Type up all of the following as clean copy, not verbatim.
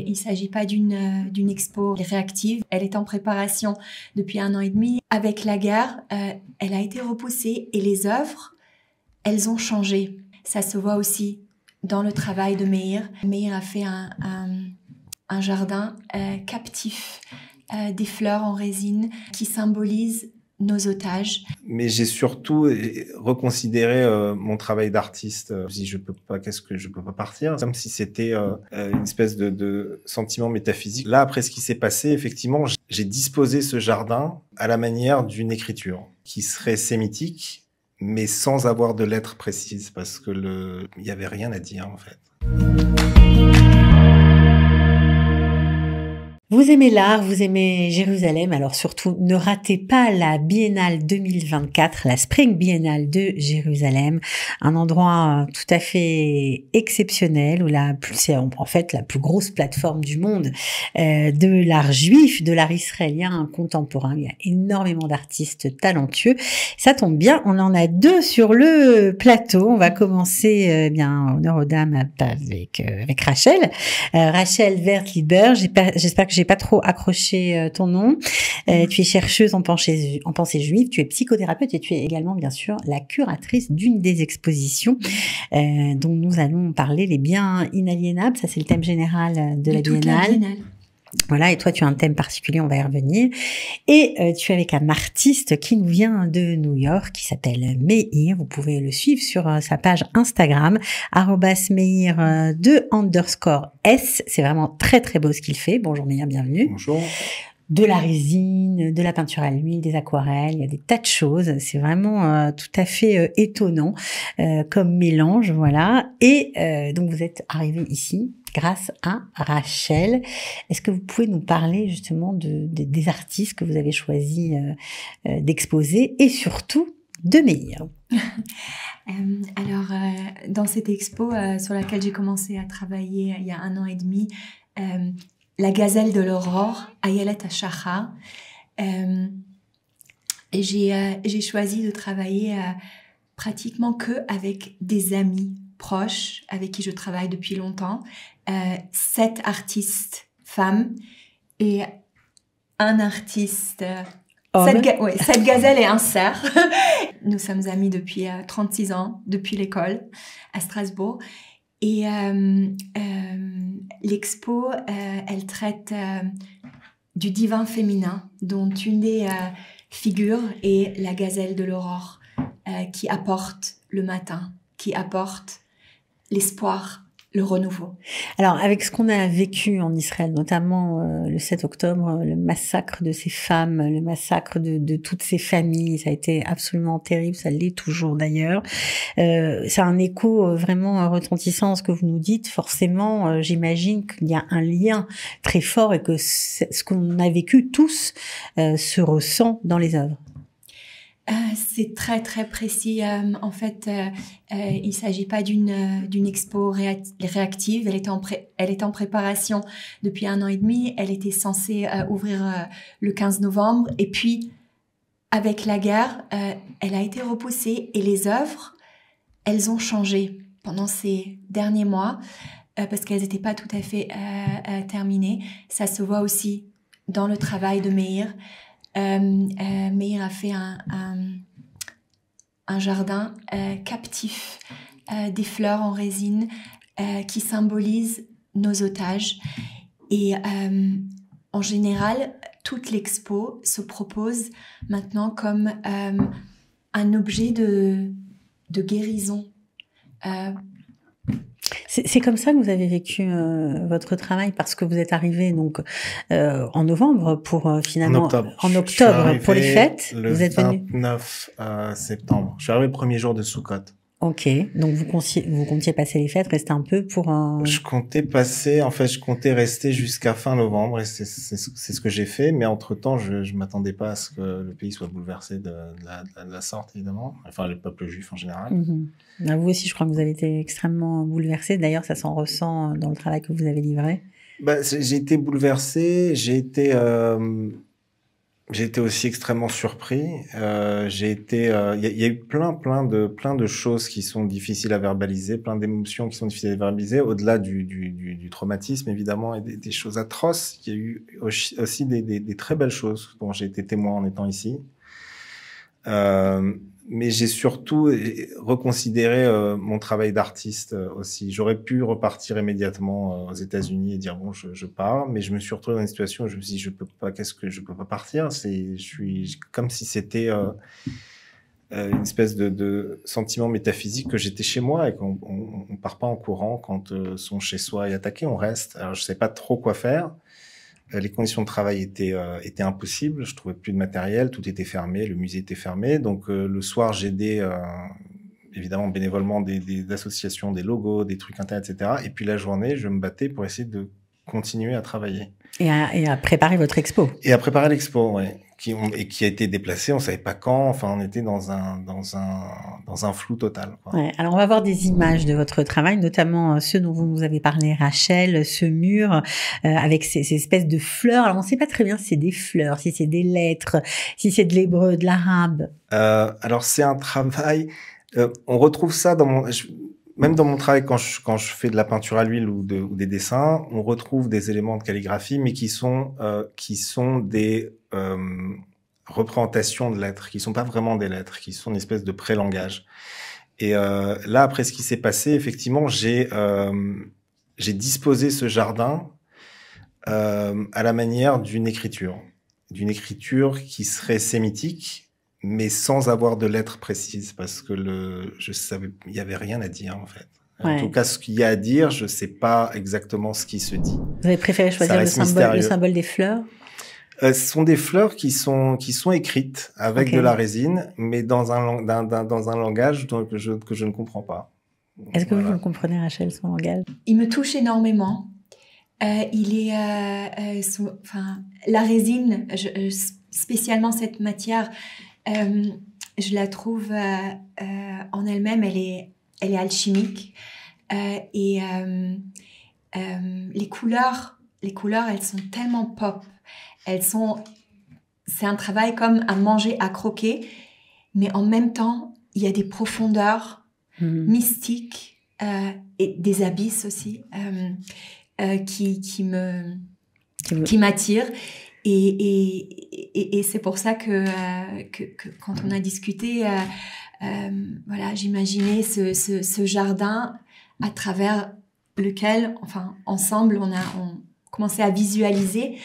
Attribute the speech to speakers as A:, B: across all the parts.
A: il ne s'agit pas d'une expo réactive. Elle est en préparation depuis 1 an et demi. Avec la guerre, elle a été repoussée et les œuvres, elles ont changé. Ça se voit aussi dans le travail de Meir. Meir a fait un jardin captif, des fleurs en résine qui symbolisent nos otages.
B: Mais j'ai surtout reconsidéré mon travail d'artiste. Si je peux pas, qu'est-ce que je peux pas partir, comme si c'était une espèce de sentiment métaphysique. Là, après ce qui s'est passé, effectivement, j'ai disposé ce jardin à la manière d'une écriture qui serait sémitique, mais sans avoir de lettres précises, parce que il y avait rien à dire en fait.
C: Vous aimez l'art, vous aimez Jérusalem, alors surtout ne ratez pas la Biennale 2024, la Spring Biennale de Jérusalem, un endroit tout à fait exceptionnel où c'est en fait la plus grosse plateforme du monde de l'art juif, de l'art israélien contemporain. Il y a énormément d'artistes talentueux. Ça tombe bien, on en a 2 sur le plateau. On va commencer honneur aux dames avec Rachel. Rachel Wertliber, j'espère que j'ai pas trop accroché ton nom. Tu es chercheuse en pensée juive, tu es psychothérapeute et tu es également bien sûr la curatrice d'une des expositions dont nous allons parler, les biens inaliénables. Ça c'est le thème général de la Biennale. Voilà, et toi tu as un thème particulier, on va y revenir. Et tu es avec un artiste qui nous vient de New York, qui s'appelle Meir. Vous pouvez le suivre sur sa page Instagram, @Meir__S. C'est vraiment très très beau ce qu'il fait. Bonjour Meir, bienvenue.
B: Bonjour.
C: De la résine, de la peinture à l'huile, des aquarelles, il y a des tas de choses. C'est vraiment tout à fait étonnant comme mélange, voilà. Et donc vous êtes arrivé ici grâce à Rachel. Est-ce que vous pouvez nous parler justement des artistes que vous avez choisi d'exposer et surtout de Meir?
A: Alors, dans cette expo sur laquelle j'ai commencé à travailler il y a 1 an et demi, la gazelle de l'aurore, Ayelet HaShachar. J'ai choisi de travailler pratiquement que avec des amis proches avec qui je travaille depuis longtemps. 7 artistes femmes et un artiste 7 gazelles et un cerf. Nous sommes amis depuis 36 ans, depuis l'école à Strasbourg. Et l'expo, elle traite du divin féminin, dont une des figures est la gazelle de l'aurore, qui apporte le matin, qui apporte l'espoir, le renouveau.
C: Alors, avec ce qu'on a vécu en Israël, notamment le 7 octobre, le massacre de ces femmes, le massacre de toutes ces familles, ça a été absolument terrible, ça l'est toujours d'ailleurs. C'est un écho vraiment retentissant ce que vous nous dites. Forcément, j'imagine qu'il y a un lien très fort et que ce qu'on a vécu tous se ressent dans les œuvres.
A: C'est très très précis. En fait, il ne s'agit pas d'une expo réactive. Elle est en préparation depuis 1 an et demi. Elle était censée ouvrir le 15 novembre. Et puis, avec la guerre, elle a été repoussée. Et les œuvres, elles ont changé pendant ces derniers mois parce qu'elles n'étaient pas tout à fait terminées. Ça se voit aussi dans le travail de Meir. Meir a fait un jardin captif, des fleurs en résine qui symbolisent nos otages. Et en général, toute l'expo se propose maintenant comme un objet de guérison.
C: C'est comme ça que vous avez vécu votre travail, parce que vous êtes arrivé donc en novembre pour finalement en octobre pour les fêtes.
B: Vous êtes venu le 29 septembre. Je suis arrivé le premier jour de Sukkot.
C: Ok, donc vous comptiez passer les fêtes, rester un peu pour un...
B: Je comptais rester jusqu'à fin novembre et c'est ce que j'ai fait, mais entre-temps, je m'attendais pas à ce que le pays soit bouleversé de la sorte, évidemment. Enfin, le peuple juif en général.
C: Mm-hmm. Vous aussi, je crois que vous avez été extrêmement bouleversé. D'ailleurs, ça s'en ressent dans le travail que vous avez livré.
B: J'ai été bouleversé, j'ai été J'ai été aussi extrêmement surpris. J'ai été, y a eu plein de choses qui sont difficiles à verbaliser, plein d'émotions qui sont difficiles à verbaliser, au-delà du traumatisme évidemment et des choses atroces. Il y a eu aussi des très belles choses dont j'ai été témoin en étant ici. Mais j'ai surtout reconsidéré mon travail d'artiste aussi. J'aurais pu repartir immédiatement aux États-Unis et dire bon, je pars, mais je me suis retrouvé dans une situation où je me suis dit je peux pas partir. Je suis comme si c'était une espèce de sentiment métaphysique que j'étais chez moi et qu'on part pas en courant quand son chez soi est attaqué, on reste. Alors je sais pas trop quoi faire. Les conditions de travail étaient impossibles. Je trouvais plus de matériel, tout était fermé, le musée était fermé. Donc le soir, j'aidais évidemment bénévolement des associations, des logos, des trucs internet, etc. Et puis la journée, je me battais pour essayer de continuer à travailler.
C: Et à préparer votre expo.
B: Et à préparer l'expo, ouais, qui a été déplacée. On savait pas quand. Enfin, on était dans un flou total, quoi.
C: Ouais. Alors, on va voir des images de votre travail, notamment ceux dont vous nous avez parlé, Rachel, ce mur avec ces espèces de fleurs. Alors, on ne sait pas très bien si c'est des fleurs, si c'est des lettres, si c'est de l'hébreu, de l'arabe.
B: Alors, c'est un travail. On retrouve ça même dans mon travail quand je fais de la peinture à l'huile ou des dessins, on retrouve des éléments de calligraphie, mais qui sont des représentations de lettres, qui sont pas vraiment des lettres, qui sont une espèce de pré-langage. Et là, après ce qui s'est passé, effectivement, j'ai disposé ce jardin à la manière d'une écriture qui serait sémitique, mais sans avoir de lettres précises, parce que je savais, il y avait rien à dire en fait.
C: Ouais.
B: En tout cas, ce qu'il y a à dire, je sais pas exactement ce qui se dit.
C: Vous avez préféré choisir le symbole des fleurs?
B: Ce sont des fleurs qui sont écrites avec de la résine, mais dans un langage que je ne comprends pas.
C: Est-ce que vous comprenez, Rachel, son langage?
A: Il me touche énormément. Il est, la résine, spécialement cette matière. Je la trouve en elle-même, elle est alchimique et les couleurs, elles sont tellement pop. C'est un travail comme à manger, à croquer, mais en même temps, il y a des profondeurs mystiques et des abysses aussi qui m'attirent. Et c'est pour ça que quand on a discuté, voilà, j'imaginais ce jardin à travers lequel, enfin, ensemble, on commençait à visualiser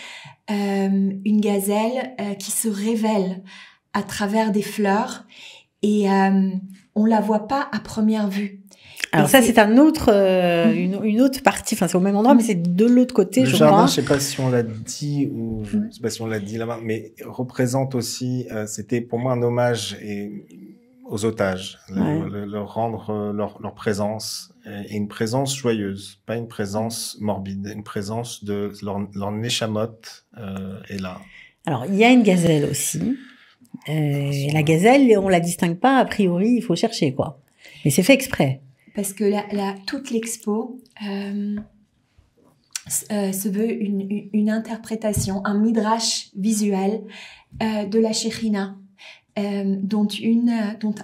A: une gazelle qui se révèle à travers des fleurs et on la voit pas à première vue.
C: Alors ça, c'est un autre, une autre partie. Enfin, c'est au même endroit, mais c'est de l'autre côté, je
B: jardin,
C: crois.
B: Je sais pas si on l'a dit ou je sais pas si on l'a dit là-bas, mais représente aussi. C'était pour moi un hommage aux otages, leur rendre leur présence et une présence joyeuse, pas une présence morbide, une présence de leur néchamote est là.
C: Alors il y a une gazelle aussi. La gazelle, on la distingue pas a priori. Il faut chercher quoi. Mais c'est fait exprès.
A: Parce que toute l'expo se veut une interprétation, un midrash visuel de la Shekhinah, dont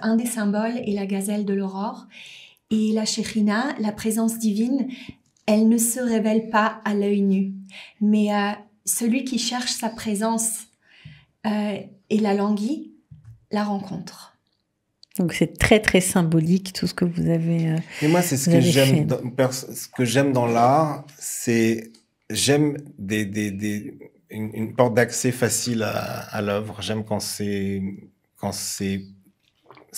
A: un des symboles est la gazelle de l'aurore. Et la Shekhinah, la présence divine, elle ne se révèle pas à l'œil nu. Mais celui qui cherche sa présence et la languit, la rencontre.
C: Donc c'est très très symbolique tout ce que vous avez.
B: Et moi c'est ce que j'aime dans l'art, c'est j'aime une porte d'accès facile à l'œuvre. J'aime quand ça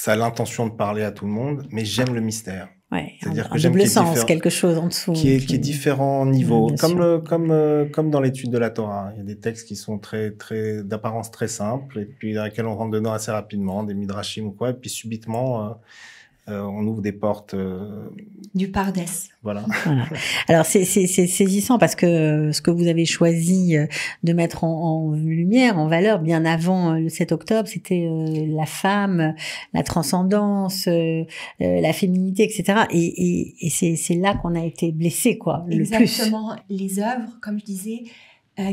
B: a l'intention de parler à tout le monde, mais j'aime le mystère.
C: Ouais,
B: c'est-à-dire
C: que j'aime double sens, quelque chose en dessous,
B: qui est différent niveau, comme dans l'étude de la Torah. Il y a des textes qui sont d'apparence très simples et puis dans lesquels on rentre dedans assez rapidement, des midrashim ou quoi, et puis subitement on ouvre des portes
A: du Pardès.
B: Voilà.
C: Alors c'est saisissant parce que ce que vous avez choisi de mettre en lumière, en valeur, bien avant le 7 octobre, c'était la femme, la transcendance, la féminité, etc. Et c'est là qu'on a été blessé, quoi.
A: Exactement. Les œuvres, comme je disais,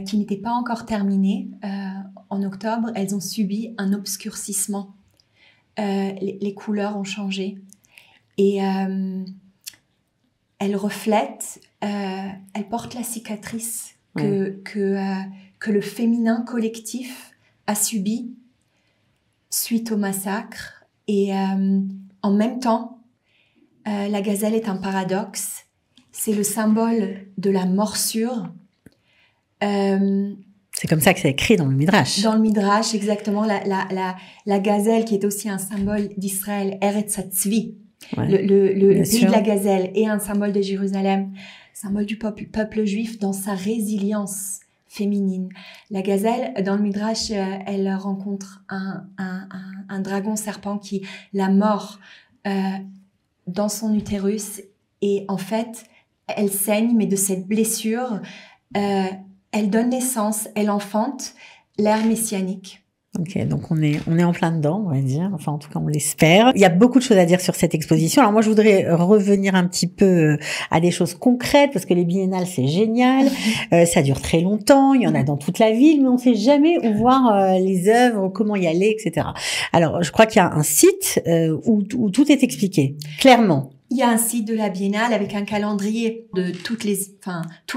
A: qui n'était pas encore terminée. En octobre, elles ont subi un obscurcissement. Les couleurs ont changé. Et elles reflètent, elles portent la cicatrice que le féminin collectif a subi suite au massacre. Et en même temps, la gazelle est un paradoxe. C'est le symbole de la morsure.
C: C'est comme ça que c'est écrit dans le Midrash.
A: Dans le Midrash, exactement. La gazelle, qui est aussi un symbole d'Israël, Eretz HaTzvi, le pays de la gazelle, est un symbole de Jérusalem, symbole du peuple juif dans sa résilience féminine. La gazelle, dans le Midrash, elle rencontre un dragon serpent qui la mord dans son utérus, et en fait, elle saigne, mais de cette blessure, elle donne naissance, elle enfante l'ère messianique.
C: Ok, donc on est en plein dedans, on va dire. Enfin, en tout cas, on l'espère. Il y a beaucoup de choses à dire sur cette exposition. Alors moi, je voudrais revenir un petit peu à des choses concrètes, parce que les biennales, c'est génial. Ça dure très longtemps. Il y en a dans toute la ville, mais on ne sait jamais où voir les œuvres, comment y aller, etc. Alors, je crois qu'il y a un site où tout est expliqué, clairement.
A: Il y a un site de la Biennale avec un calendrier de tous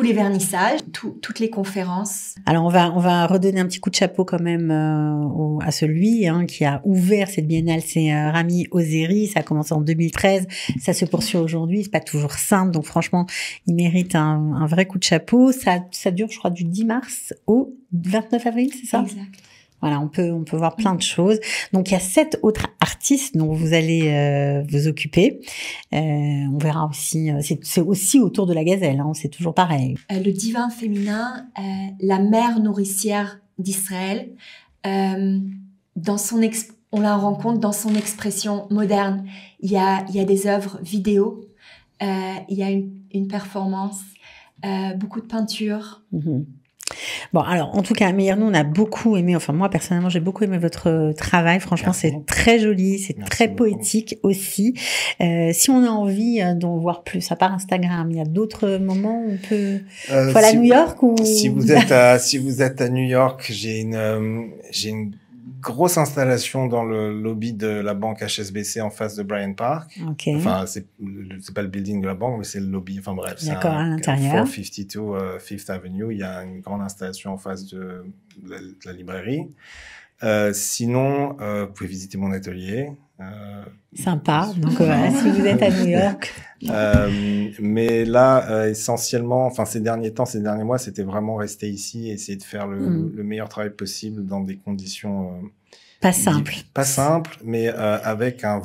A: les vernissages, toutes les conférences.
C: Alors on va redonner un petit coup de chapeau quand même à celui qui a ouvert cette Biennale, c'est Rami Ozeri. Ça a commencé en 2013, ça se poursuit aujourd'hui. C'est pas toujours simple, donc franchement, il mérite un vrai coup de chapeau. Ça dure, je crois, du 10 mars au 29 avril, c'est ça ?
A: Exact.
C: Voilà, on peut voir plein de choses. Donc, il y a 7 autres artistes dont vous allez vous occuper. On verra aussi, c'est aussi autour de la gazelle, c'est toujours pareil.
A: Le divin féminin, la mère nourricière d'Israël, on la rencontre dans son expression moderne. Il y a des œuvres vidéo, il y a une performance, beaucoup de peinture.
C: Mm-hmm. Bon, alors, en tout cas, Meir, nous, on a beaucoup aimé, enfin, moi, personnellement, j'ai beaucoup aimé votre travail. Franchement,
B: Merci.
C: C'est très joli, c'est
B: Merci
C: très
B: beaucoup.
C: poétique aussi. Si on a envie d'en voir plus, à part Instagram, il y a d'autres moments où on peut... Faut aller à New York ou...
B: Si vous êtes à New York, j'ai une grosse installation dans le lobby de la banque HSBC en face de Bryant Park.
C: Ok.
B: Enfin, c'est pas le building de la banque, mais c'est le lobby. Enfin bref, c'est
C: D'accord, à l'intérieur.
B: 452 Fifth Avenue. Il y a une grande installation en face de la librairie. Sinon, vous pouvez visiter mon atelier.
C: Sympa. Donc voilà, si vous êtes à New York.
B: Mais là, essentiellement, enfin ces derniers mois, c'était vraiment rester ici et essayer de faire le meilleur travail possible dans des conditions
C: pas simples.
B: Pas simples, mais avec un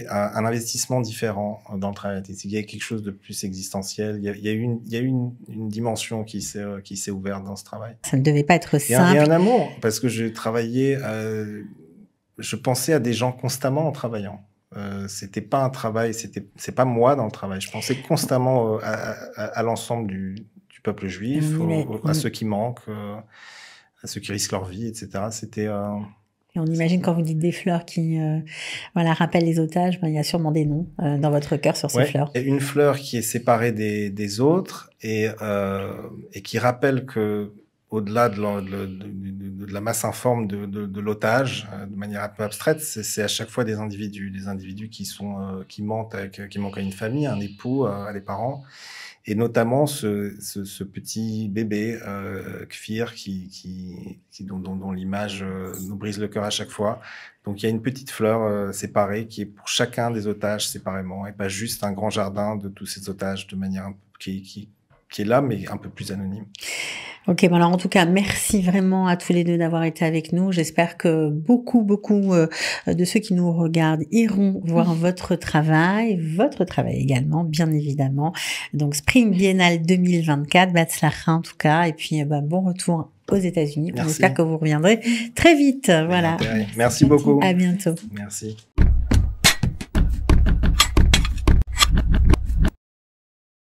B: investissement différent dans le travail artistique. Il y a quelque chose de plus existentiel. Il y a eu une dimension qui s'est ouverte dans ce travail.
C: Ça ne devait pas être simple.
B: Il y a un amour, parce que je travaillais, je pensais à des gens constamment en travaillant. C'était pas un travail, c'est pas moi dans le travail. Je pensais constamment à l'ensemble du peuple juif, à ceux qui manquent, à ceux qui risquent leur vie, etc. C'était.
C: Et on imagine quand vous dites des fleurs qui, rappellent les otages, il y a sûrement des noms dans votre cœur sur ces fleurs.
B: Et une fleur qui est séparée des autres et qui rappelle que au-delà de la masse informe de l'otage, de manière un peu abstraite, c'est à chaque fois des individus qui manquent à une famille, à un époux, à des parents, et notamment ce petit bébé Kfir dont l'image nous brise le cœur à chaque fois. Donc il y a une petite fleur séparée qui est pour chacun des otages séparément, et pas juste un grand jardin de tous ces otages de manière qui est là, mais un peu plus anonyme.
C: Ok, bon alors en tout cas, merci vraiment à tous les deux d'avoir été avec nous. J'espère que beaucoup de ceux qui nous regardent iront voir votre travail également, bien évidemment. Donc Spring Biennale 2024, Batzlacha en tout cas, et puis bon retour aux États-Unis. On espère que vous reviendrez très vite. Voilà.
B: Merci beaucoup.
C: À bientôt.
B: Merci.